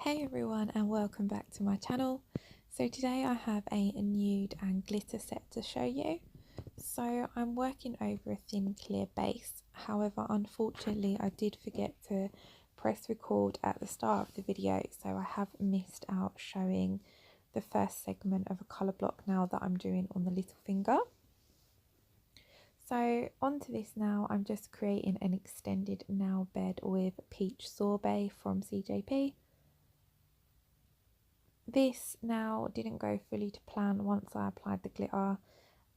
Hey everyone, and welcome back to my channel. So today I have a nude and glitter set to show you. So I'm working over a thin clear base. However, unfortunately I did forget to press record at the start of the video, so I have missed out showing the first segment of a colour block now that I'm doing on the little finger. So onto this now, I'm just creating an extended nail bed with Peach Sorbet from CJP. This now didn't go fully to plan once I applied the glitter.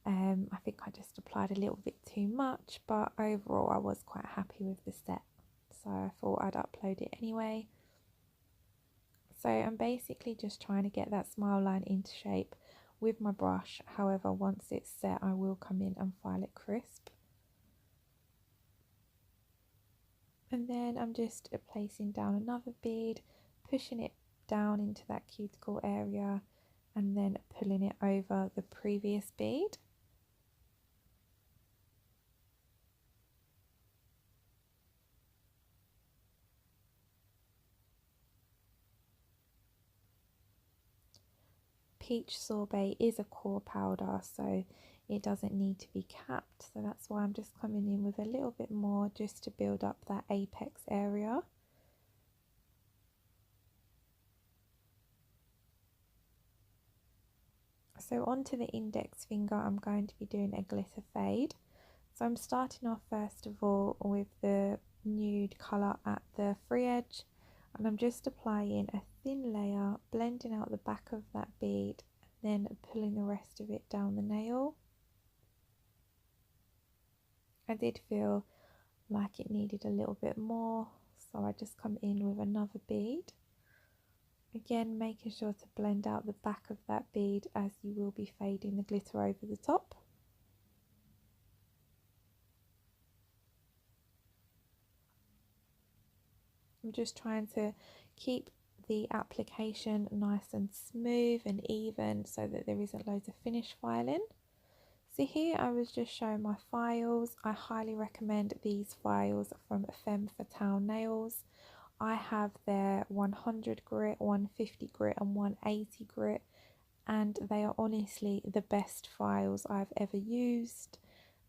I think I just applied a little bit too much, but overall I was quite happy with the set, so I thought I'd upload it anyway. So I'm basically just trying to get that smile line into shape with my brush. However, once it's set I will come in and file it crisp. And then I'm just placing down another bead, pushing it down into that cuticle area and then pulling it over the previous bead. Peach Sorbet is a core powder, so it doesn't need to be capped, so that's why I'm just coming in with a little bit more just to build up that apex area. So onto the index finger, I'm going to be doing a glitter fade. So I'm starting off first of all with the nude colour at the free edge, and I'm just applying a thin layer, blending out the back of that bead, and then pulling the rest of it down the nail. I did feel like it needed a little bit more, so I just come in with another bead. Again, making sure to blend out the back of that bead as you will be fading the glitter over the top. I'm just trying to keep the application nice and smooth and even so that there isn't loads of finish filing. So here I was just showing my files. I highly recommend these files from Femme Fatale Nails. I have their 100 grit, 150 grit and 180 grit, and they are honestly the best files I've ever used.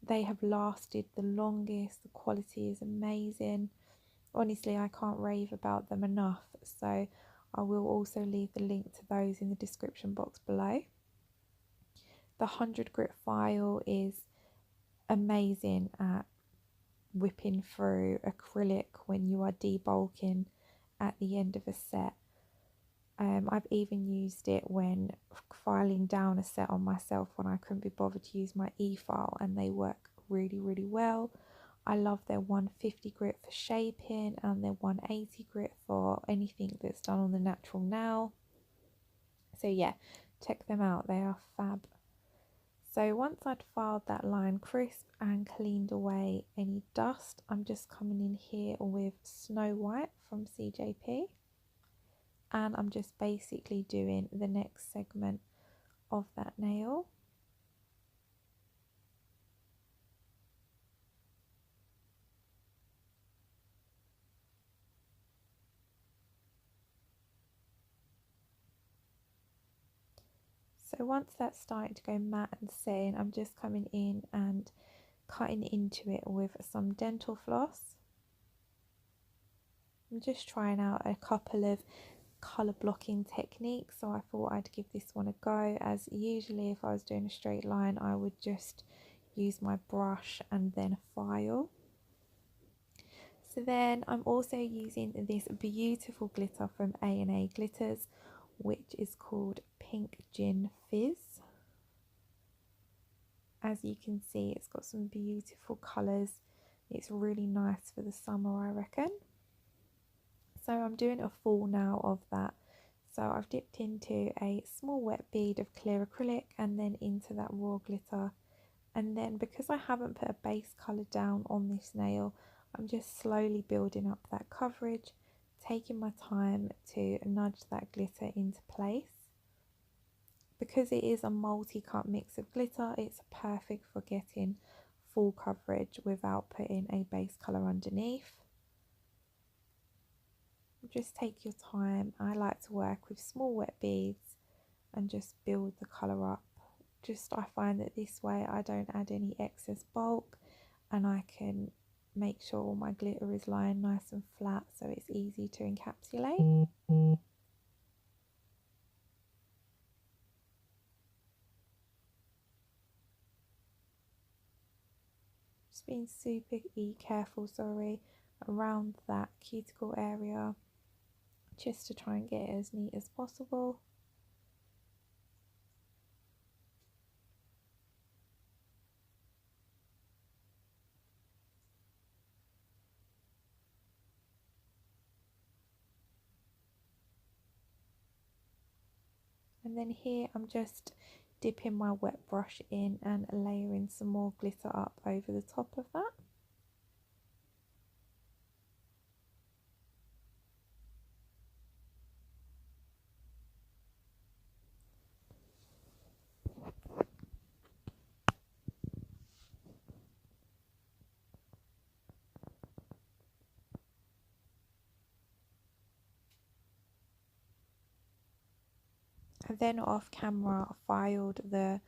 They have lasted the longest, the quality is amazing. Honestly, I can't rave about them enough, so I will also leave the link to those in the description box below. The 100 grit file is amazing at whipping through acrylic when you are debulking at the end of a set. I've even used it when filing down a set on myself when I couldn't be bothered to use my e-file, and they work really well. I love their 150 grit for shaping and their 180 grit for anything that's done on the natural nail. So yeah, check them out, they are fab. So once I'd filed that line crisp and cleaned away any dust, I'm just coming in here with Snow White from CJP. And I'm just basically doing the next segment of that nail. So once that's starting to go matte and setting, I'm just coming in and cutting into it with some dental floss. I'm just trying out a couple of colour blocking techniques, so I thought I'd give this one a go, as usually if I was doing a straight line I would just use my brush and then file. So then I'm also using this beautiful glitter from A&A Glitters, which is called Pink Gin Fizz. As you can see, it's got some beautiful colours. It's really nice for the summer, I reckon. So I'm doing a full now of that. So I've dipped into a small wet bead of clear acrylic and then into that raw glitter. And then because I haven't put a base colour down on this nail, I'm just slowly building up that coverage, taking my time to nudge that glitter into place. Because it is a multi-cut mix of glitter, it's perfect for getting full coverage without putting a base colour underneath. Just take your time. I like to work with small wet beads and just build the colour up. I find that this way I don't add any excess bulk, and I can make sure all my glitter is lying nice and flat so it's easy to encapsulate. Just being super careful, around that cuticle area, just to try and get it as neat as possible. And then here I'm just dipping my wet brush in and layering some more glitter up over the top of that. And then off camera I filed the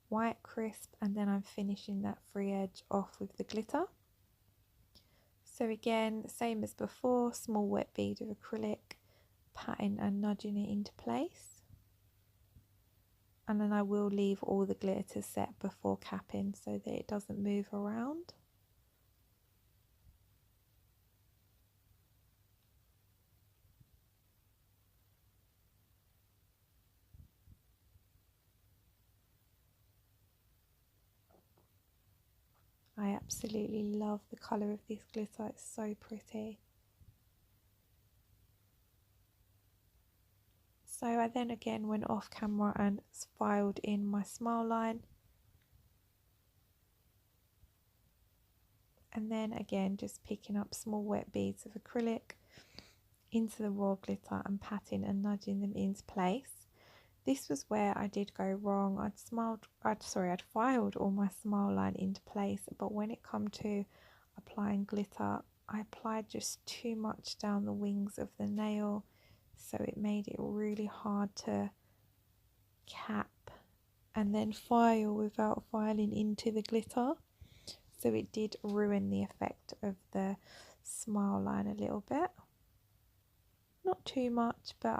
white crisp, and then I'm finishing that free edge off with the glitter. So again, same as before, small wet bead of acrylic, patting and nudging it into place. And then I will leave all the glitter to set before capping so that it doesn't move around. I absolutely love the colour of this glitter, it's so pretty. So I then again went off camera and filed in my smile line. And then again just picking up small wet beads of acrylic into the raw glitter and patting and nudging them into place. This was where I did go wrong. I'd filed all my smile line into place, but when it come to applying glitter, I applied just too much down the wings of the nail, so it made it really hard to cap and then file without filing into the glitter. So it did ruin the effect of the smile line a little bit. Not too much, but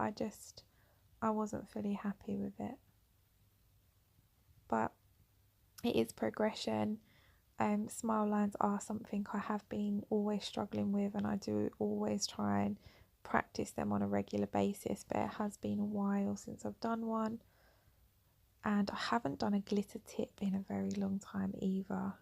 I wasn't fully happy with it. But it is progression. Smile lines are something I have been always struggling with, and I do always try and practice them on a regular basis, but it has been a while since I've done one, and I haven't done a glitter tip in a very long time either.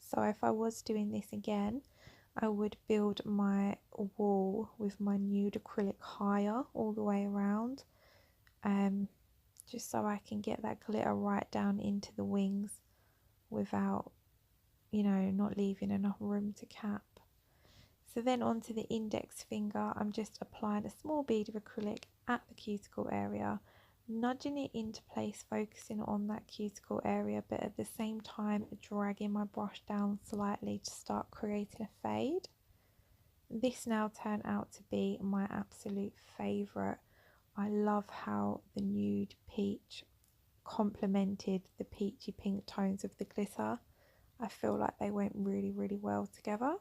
So if I was doing this again, I would build my wall with my Nude acrylic higher all the way around, just so I can get that glitter right down into the wings without, not leaving enough room to cap. So then onto the index finger, I'm just applying a small bead of acrylic at the cuticle area, nudging it into place, focusing on that cuticle area, but at the same time dragging my brush down slightly to start creating a fade. This now turned out to be my absolute favourite. I love how the nude peach complemented the peachy pink tones of the glitter. I feel like they went really, really well together.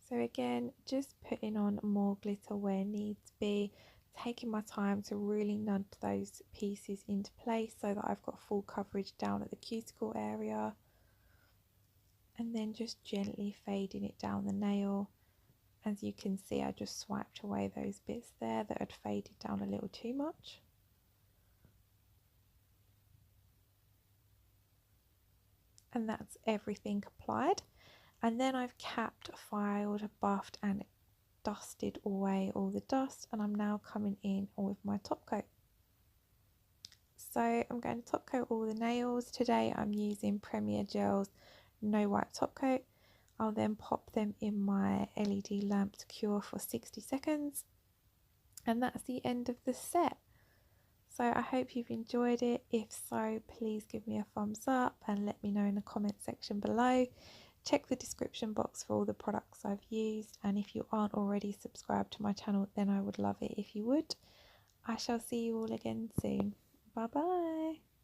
So again, just putting on more glitter where needs be, taking my time to really nudge those pieces into place so that I've got full coverage down at the cuticle area, and then just gently fading it down the nail. As you can see, I just swiped away those bits there that had faded down a little too much. And that's everything applied. And then I've capped, filed, buffed and dusted away all the dust, and I'm now coming in with my top coat. So I'm going to top coat all the nails. Today I'm using Premier Gel's no white top coat. I'll then pop them in my LED lamp to cure for 60 seconds. And that's the end of the set. So I hope you've enjoyed it. If so, please give me a thumbs up and let me know in the comment section below. Check the description box for all the products I've used, and if you aren't already subscribed to my channel, then I would love it if you would. I shall see you all again soon. Bye bye.